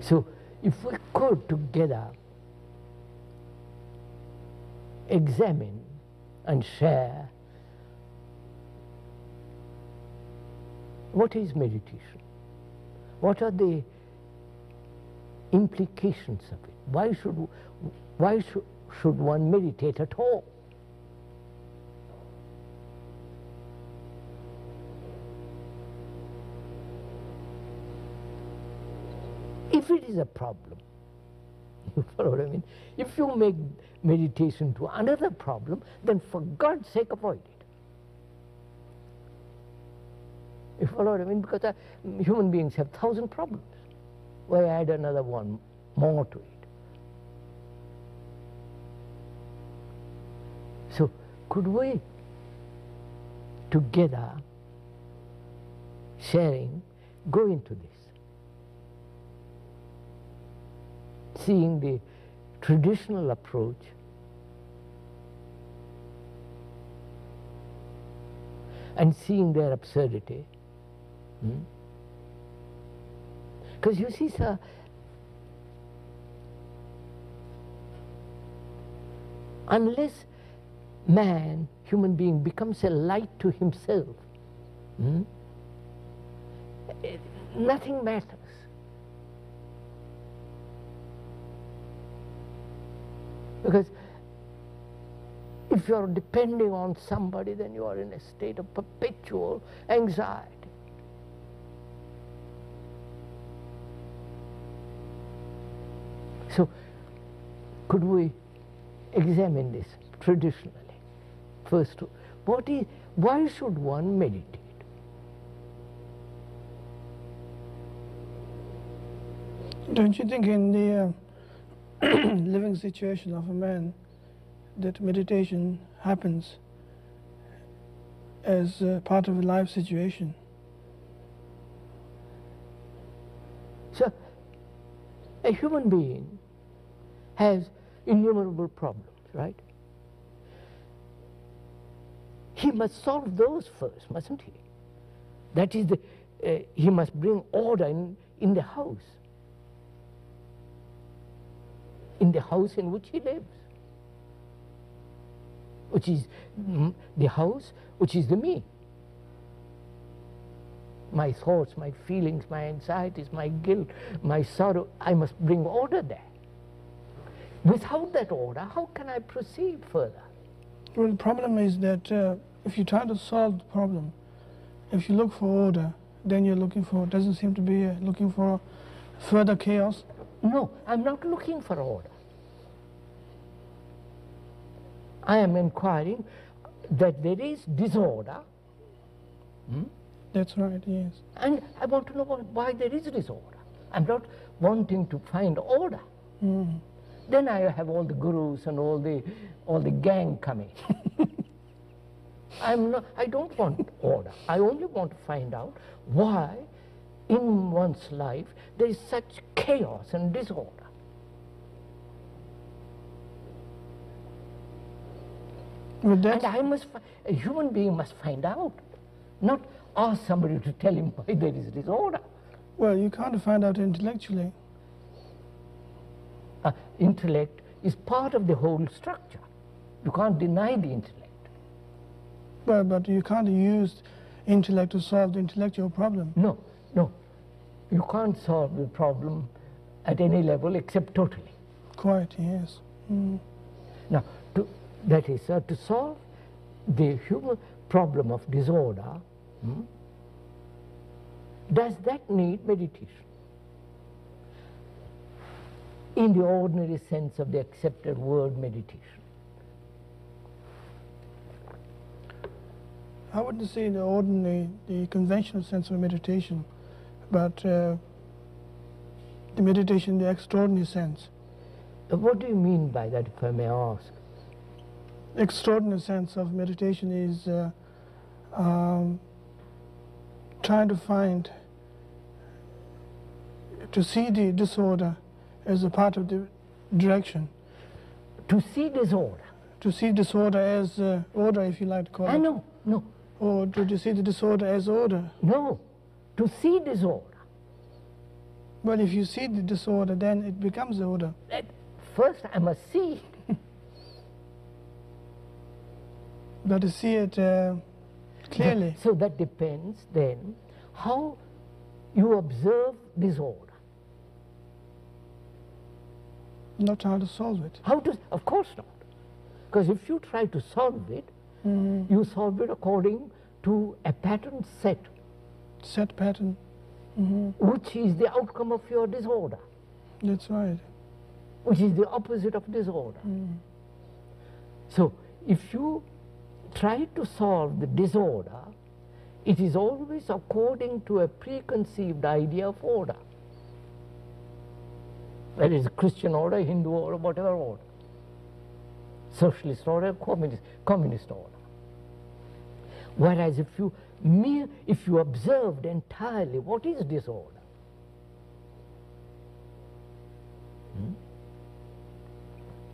So if we could together examine and share what is meditation, what are the implications of it, why should one meditate at all? If it is a problem, you follow what I mean? If you make meditation to another problem, then for God's sake avoid it. You follow what I mean? Because human beings have 1,000 problems. Why add another one more to it? So could we together, sharing, go into this? Seeing the traditional approach and seeing their absurdity. Because you see, sir, unless man, human being, becomes a light to himself, nothing matters. Because if you are depending on somebody, then you are in a state of perpetual anxiety. So, could we examine this traditionally? First, why should one meditate? Don't you think in the living situation of a man that meditation happens as part of a life situation? So, a human being has innumerable problems, right? He must solve those first, mustn't he? That is, he must bring order in the house in which he lives, which is the house, which is the me. My thoughts, my feelings, my anxieties, my guilt, my sorrow, I must bring order there. Without that order, how can I proceed further? Well, the problem is that if you try to solve the problem, if you look for order, then you're doesn't seem to be looking for further chaos. No, I'm not looking for order. I am inquiring that there is disorder. That's right, yes. And I want to know why there is disorder. I'm not wanting to find order. Then I have all the gurus and all the gang coming. I don't want order. I only want to find out why in one's life there is such chaos and disorder. And a human being must find out, not ask somebody to tell him why there is disorder. Well, you can't find out intellectually. Intellect is part of the whole structure. You can't deny the intellect. But you can't use intellect to solve the intellectual problem. No. You can't solve the problem at any level except totally. Quite, yes. Now, that is, to solve the human problem of disorder, does that need meditation? In the ordinary sense of the accepted word meditation. I wouldn't say the conventional sense of meditation, but the meditation in the extraordinary sense. What do you mean by that, if I may ask? Extraordinary sense of meditation is trying to see the disorder as a part of the direction. To see disorder? To see disorder as order, if you like to call it. No. Or to see the disorder as order. No, to see disorder. But if you see the disorder, then it becomes the order. First I must see. But to see it clearly. So that depends then how you observe disorder. Not how to solve it. How to? Of course not. Because if you try to solve it, you solve it according to a pattern set. Set pattern. Which is the outcome of your disorder. That's right. Which is the opposite of disorder. So if you try to solve the disorder, it is always according to a preconceived idea of order. Whether it's a Christian order, Hindu order, whatever order. Socialist order, communist order. Whereas if you observed entirely what is disorder,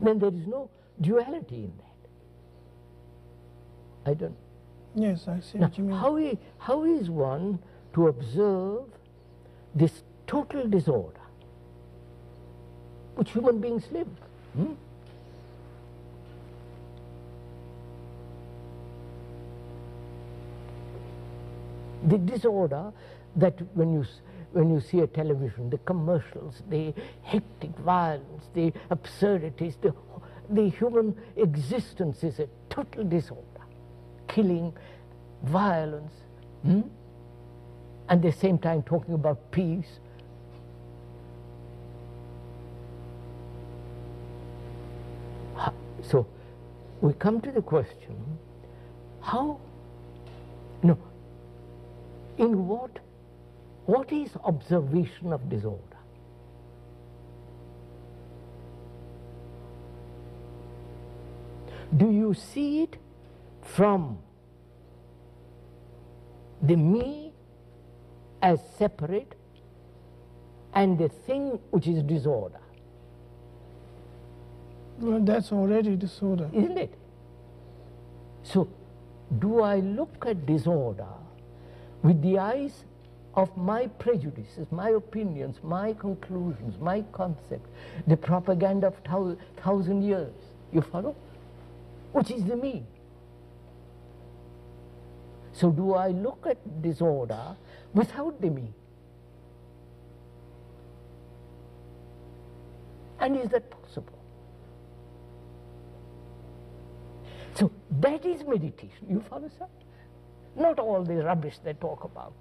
then there is no duality in that. I don't. Yes, I see Now, what you mean. how is one to observe this total disorder which human beings live? The disorder that when you see a television, the commercials, the hectic violence, the absurdities, the human existence is a total disorder. Killing, violence, and at the same time talking about peace. So we come to the question, what is observation of disorder? Do you see it from the me as separate and the thing which is disorder? Well, that's already disorder. Isn't it? So, do I look at disorder with the eyes of my prejudices, my opinions, my conclusions, my concepts, the propaganda of 1,000 years? You follow? Which is the me. So do I look at disorder without the me? And is that possible? So that is meditation. You follow, sir? Not all the rubbish they talk about.